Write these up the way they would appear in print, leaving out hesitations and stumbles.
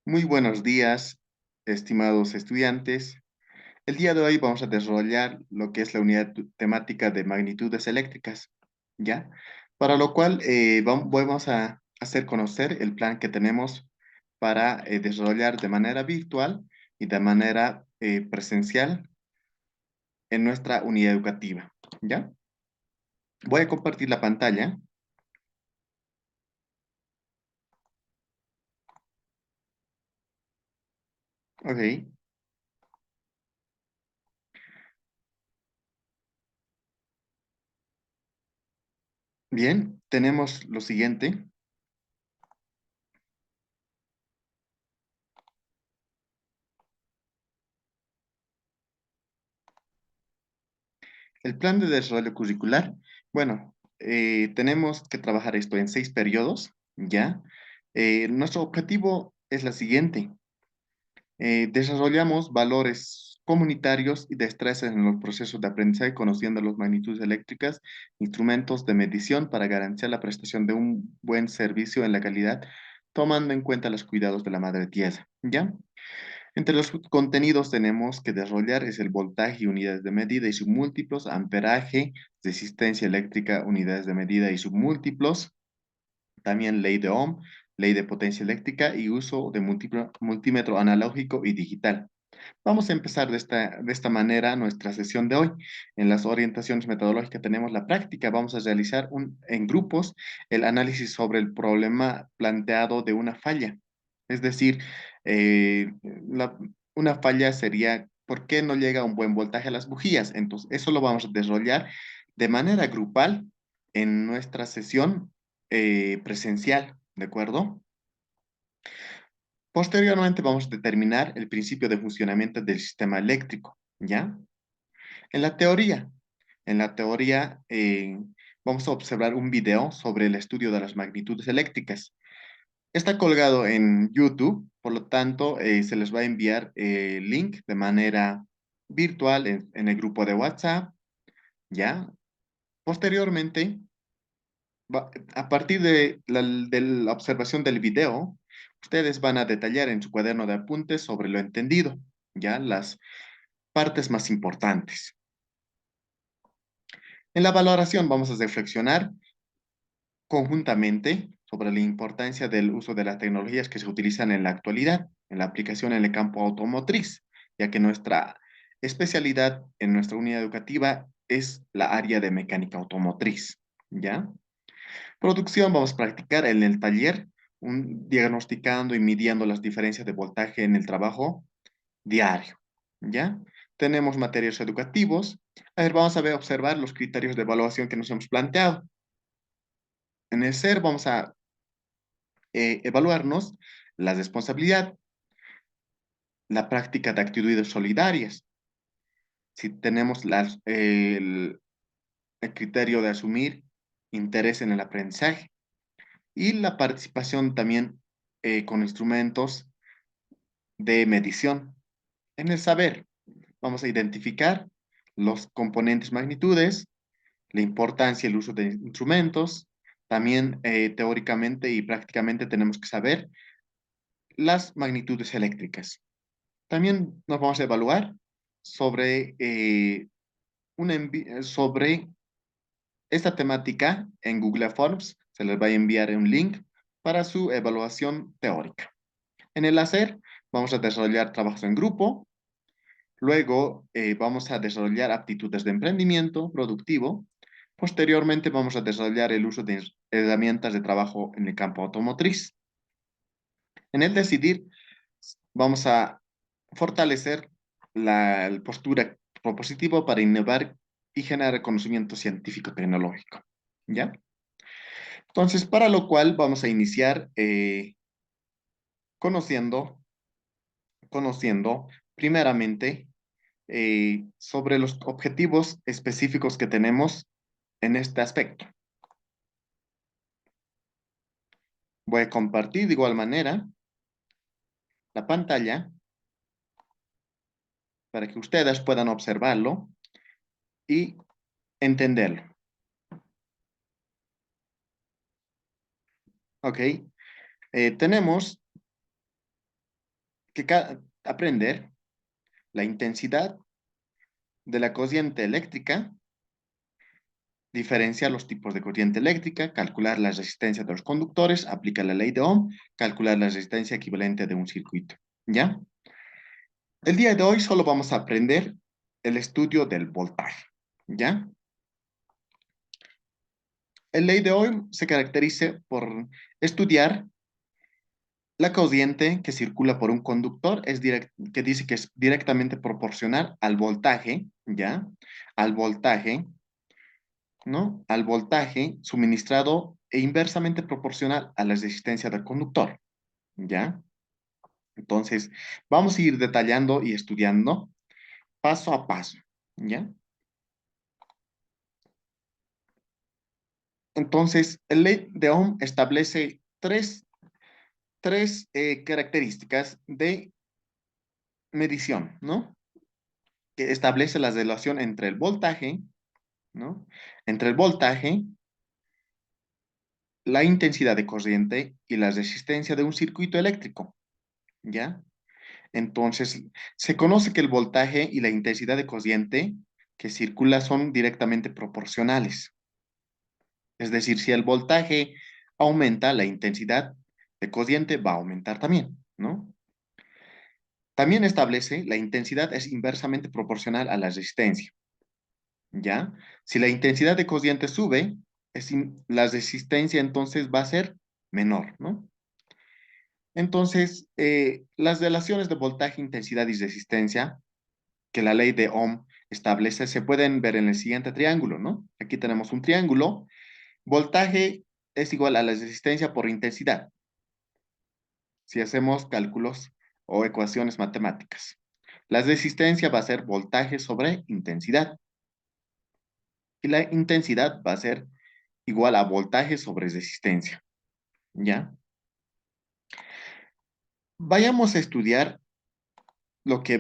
Muy buenos días, estimados estudiantes. El día de hoy vamos a desarrollar lo que es la unidad temática de magnitudes eléctricas, ¿ya? Para lo cual vamos a hacer conocer el plan que tenemos para desarrollar de manera virtual y de manera presencial en nuestra unidad educativa, ¿ya? Voy a compartir la pantalla. Ok, bien, tenemos lo siguiente. El plan de desarrollo curricular, bueno, tenemos que trabajar esto en 6 periodos, ¿ya? Nuestro objetivo es la siguiente. Desarrollamos valores comunitarios y destrezas en los procesos de aprendizaje, conociendo las magnitudes eléctricas, instrumentos de medición para garantizar la prestación de un buen servicio en la calidad, tomando en cuenta los cuidados de la madre tierra, ¿ya? Entre los contenidos tenemos que desarrollar es el voltaje y unidades de medida y submúltiplos, amperaje, resistencia eléctrica, unidades de medida y submúltiplos, también ley de Ohm, ley de potencia eléctrica y uso de multímetro analógico y digital. Vamos a empezar de esta manera nuestra sesión de hoy. En las orientaciones metodológicas tenemos la práctica. Vamos a realizar en grupos el análisis sobre el problema planteado de una falla. Es decir, eh, la- una falla sería ¿por qué no llega un buen voltaje a las bujías? Entonces, eso lo vamos a desarrollar de manera grupal en nuestra sesión presencial, ¿de acuerdo? Posteriormente vamos a determinar el principio de funcionamiento del sistema eléctrico, ¿ya? En la teoría, en la teoría vamos a observar un video sobre el estudio de las magnitudes eléctricas. Está colgado en YouTube, por lo tanto, se les va a enviar el link de manera virtual en el grupo de WhatsApp, ¿ya? Posteriormente, a partir de la observación del video, ustedes van a detallar en su cuaderno de apuntes sobre lo entendido, ¿ya? Las partes más importantes. En la valoración vamos a reflexionar conjuntamente sobre la importancia del uso de las tecnologías que se utilizan en la actualidad, en la aplicación en el campo automotriz, ya que nuestra especialidad en nuestra unidad educativa es la área de mecánica automotriz, ¿ya? Producción, vamos a practicar en el taller, diagnosticando y midiendo las diferencias de voltaje en el trabajo diario, ¿ya? Tenemos materiales educativos. A ver, vamos a ver, observar los criterios de evaluación que nos hemos planteado. En el SER vamos a evaluarnos la responsabilidad, la práctica de actitudes solidarias, si tenemos el criterio de asumir interés en el aprendizaje y la participación también con instrumentos de medición. En el saber, vamos a identificar los componentes magnitudes, la importancia y el uso de instrumentos. También teóricamente y prácticamente tenemos que saber las magnitudes eléctricas. También nos vamos a evaluar sobre, sobre esta temática en Google Forms. Se les va a enviar un link para su evaluación teórica. En el hacer, vamos a desarrollar trabajos en grupo. Luego, vamos a desarrollar aptitudes de emprendimiento productivo. Posteriormente, vamos a desarrollar el uso de herramientas de trabajo en el campo automotriz. En el decidir, vamos a fortalecer la postura propositiva para innovar y generar conocimiento científico-tecnológico. ¿Ya? Entonces, para lo cual vamos a iniciar conociendo, conociendo primeramente sobre los objetivos específicos que tenemos en este aspecto. Voy a compartir de igual manera la pantalla para que ustedes puedan observarlo y entenderlo. ¿Ok? Tenemos aprender la intensidad de la corriente eléctrica, diferenciar los tipos de corriente eléctrica, calcular la resistencia de los conductores, aplica la ley de Ohm, calcular la resistencia equivalente de un circuito. ¿Ya? El día de hoy solo vamos a aprender el estudio del voltaje. ¿Ya? El ley de hoy se caracteriza por estudiar la corriente que circula por un conductor, que dice que es directamente proporcional al voltaje, ¿ya? Al voltaje, ¿no? Al voltaje suministrado e inversamente proporcional a la resistencia del conductor, ¿ya? Entonces, vamos a ir detallando y estudiando paso a paso, ¿ya? Entonces, el ley de Ohm establece tres características de medición, ¿no? Que establece la relación entre el voltaje, ¿no? Entre el voltaje, la intensidad de corriente y la resistencia de un circuito eléctrico, ¿ya? Entonces, se conoce que el voltaje y la intensidad de corriente que circula son directamente proporcionales. Es decir, si el voltaje aumenta, la intensidad de corriente va a aumentar también, ¿no? También establece la intensidad es inversamente proporcional a la resistencia, ¿ya? Si la intensidad de corriente sube, la resistencia entonces va a ser menor, ¿no? Entonces, las relaciones de voltaje, intensidad y resistencia que la ley de Ohm establece se pueden ver en el siguiente triángulo, ¿no? Aquí tenemos un triángulo. Voltaje es igual a la resistencia por intensidad, si hacemos cálculos o ecuaciones matemáticas. La resistencia va a ser voltaje sobre intensidad y la intensidad va a ser igual a voltaje sobre resistencia, ¿ya? Vayamos a estudiar lo que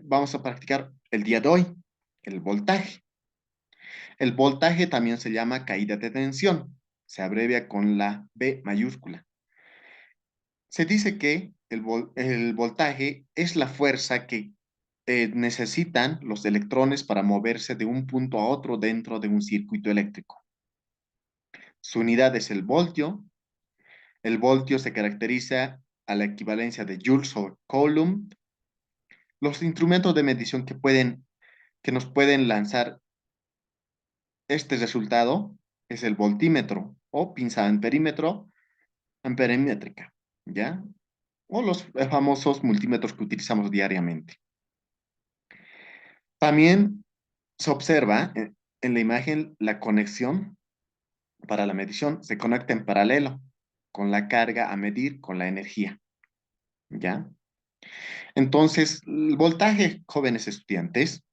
vamos a practicar el día de hoy, el voltaje. El voltaje también se llama caída de tensión, se abrevia con la B mayúscula. Se dice que el voltaje es la fuerza que necesitan los electrones para moverse de un punto a otro dentro de un circuito eléctrico. Su unidad es el voltio. El voltio se caracteriza a la equivalencia de joules sobre coulomb. Los instrumentos de medición que nos pueden lanzar este resultado es el voltímetro o pinza amperimétrica, ¿ya? O los famosos multímetros que utilizamos diariamente. También se observa en la imagen la conexión para la medición, se conecta en paralelo con la carga a medir con la energía, ¿ya? Entonces, el voltaje, jóvenes estudiantes,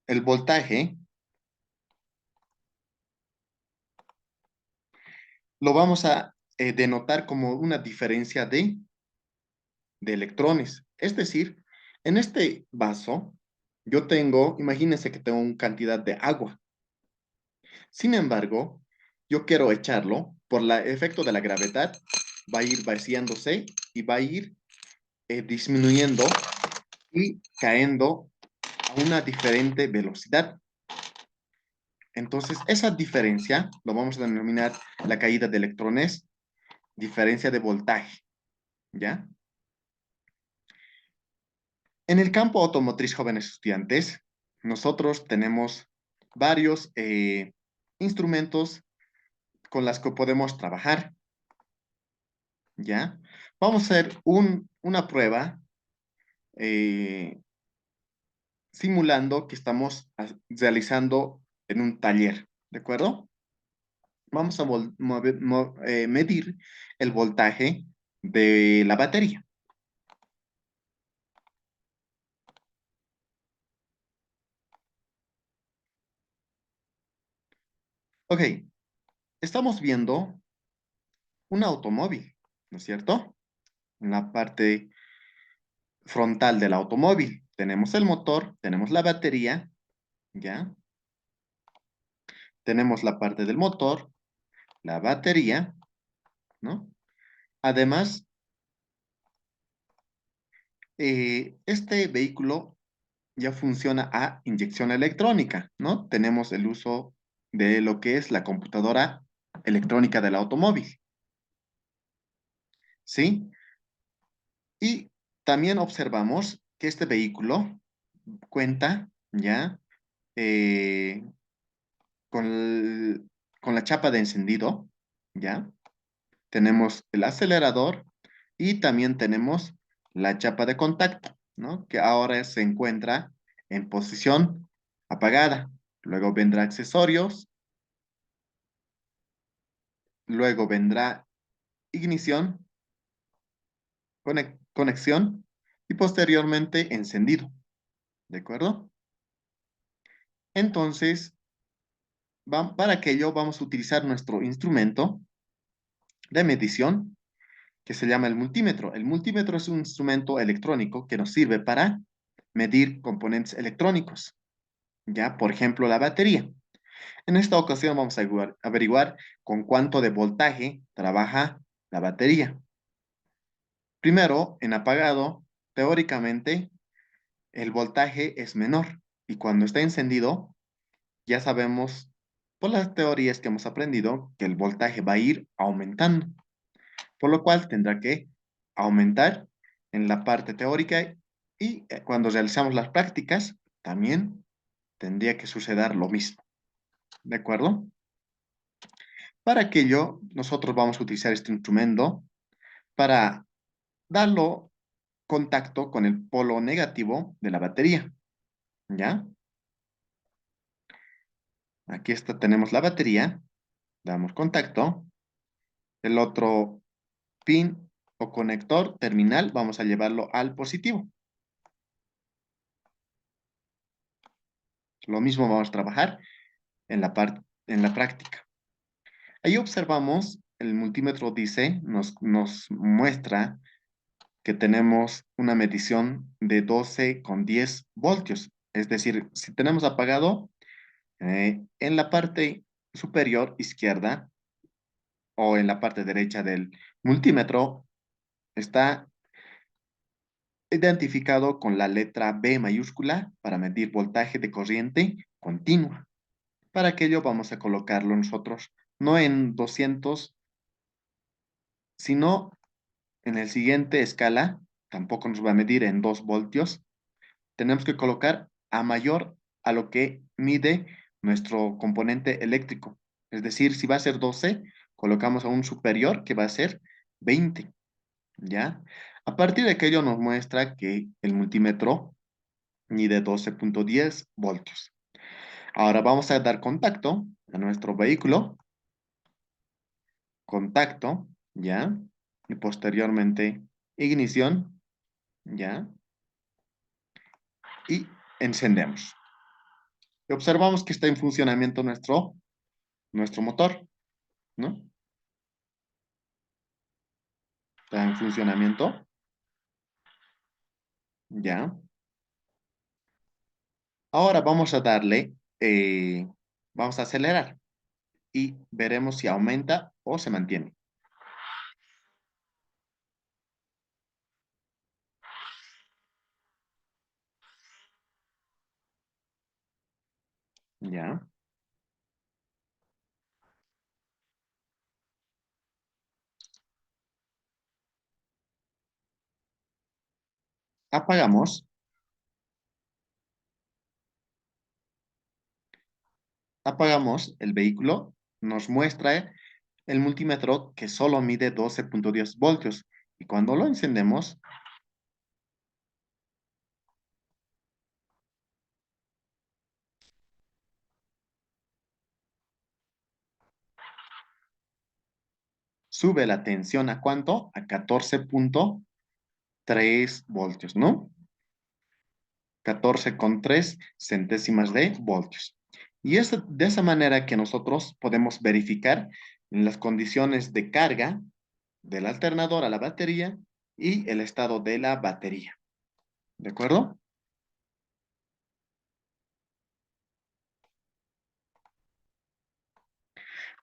el voltaje lo vamos a denotar como una diferencia de electrones. Es decir, en este vaso, yo tengo, imagínense que tengo una cantidad de agua. Sin embargo, yo quiero echarlo, por el efecto de la gravedad, va a ir vaciándose y va a ir disminuyendo y cayendo a una diferente velocidad. Entonces, esa diferencia lo vamos a denominar la caída de electrones, diferencia de voltaje, ¿ya? En el campo automotriz, jóvenes estudiantes, nosotros tenemos varios instrumentos con los que podemos trabajar, ¿ya? Vamos a hacer una prueba eh, simulando que estamos realizando en un taller, ¿de acuerdo? Vamos a medir el voltaje de la batería. Ok, estamos viendo un automóvil, ¿no es cierto? En la parte frontal del automóvil tenemos el motor, tenemos la batería, ¿ya? Tenemos la parte del motor, la batería, ¿no? Además, este vehículo ya funciona a inyección electrónica, ¿no? Tenemos el uso de lo que es la computadora electrónica del automóvil, ¿sí? Y también observamos que este vehículo cuenta ya eh, con, con la chapa de encendido, ¿ya? Tenemos el acelerador y también tenemos la chapa de contacto, ¿no? Que ahora se encuentra en posición apagada. Luego vendrá accesorios, luego vendrá ignición, conexión y posteriormente encendido, ¿de acuerdo? Entonces, para aquello vamos a utilizar nuestro instrumento de medición que se llama el multímetro. El multímetro es un instrumento electrónico que nos sirve para medir componentes electrónicos, ya, por ejemplo, la batería. En esta ocasión vamos a averiguar con cuánto de voltaje trabaja la batería. Primero, en apagado, teóricamente, el voltaje es menor y cuando está encendido, ya sabemos por las teorías que hemos aprendido que el voltaje va a ir aumentando, por lo cual tendrá que aumentar en la parte teórica y cuando realizamos las prácticas, también tendría que suceder lo mismo, ¿de acuerdo? Para aquello, nosotros vamos a utilizar este instrumento para darlo contacto con el polo negativo de la batería, ¿ya? Aquí está, tenemos la batería, damos contacto, el otro pin o conector terminal vamos a llevarlo al positivo. Lo mismo vamos a trabajar en la práctica. Ahí observamos, el multímetro dice, nos muestra que tenemos una medición de 12,10 voltios. Es decir, si tenemos apagado, en la parte superior izquierda o en la parte derecha del multímetro está identificado con la letra B mayúscula para medir voltaje de corriente continua. Para aquello vamos a colocarlo nosotros no en 200, sino en el siguiente escala, tampoco nos va a medir en 2 voltios. Tenemos que colocar a mayor a lo que mide nuestro componente eléctrico. Es decir, si va a ser 12, colocamos a un superior que va a ser 20, ¿ya? A partir de aquello nos muestra que el multímetro mide 12,10 voltios. Ahora vamos a dar contacto a nuestro vehículo, contacto, ¿ya? Y posteriormente ignición, ¿ya? Y encendemos. Y observamos que está en funcionamiento nuestro motor, ¿no? Está en funcionamiento, ¿ya? Ahora vamos a darle, vamos a acelerar y veremos si aumenta o se mantiene, ¿ya? Apagamos, apagamos el vehículo, nos muestra el multímetro que solo mide 12,10 voltios y cuando lo encendemos, sube la tensión a ¿cuánto? A 14,3 voltios, ¿no? 14,3 centésimas de voltios. Y es de esa manera que nosotros podemos verificar las condiciones de carga del alternador a la batería y el estado de la batería. ¿De acuerdo?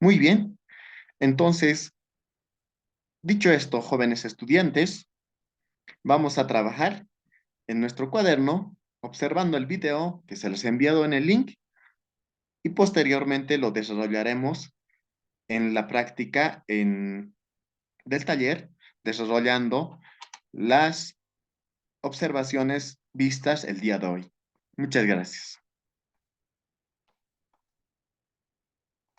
Muy bien. Entonces, Dicho esto, jóvenes estudiantes, vamos a trabajar en nuestro cuaderno observando el video que se les ha enviado en el link y posteriormente lo desarrollaremos en la práctica del taller, desarrollando las observaciones vistas el día de hoy. Muchas gracias.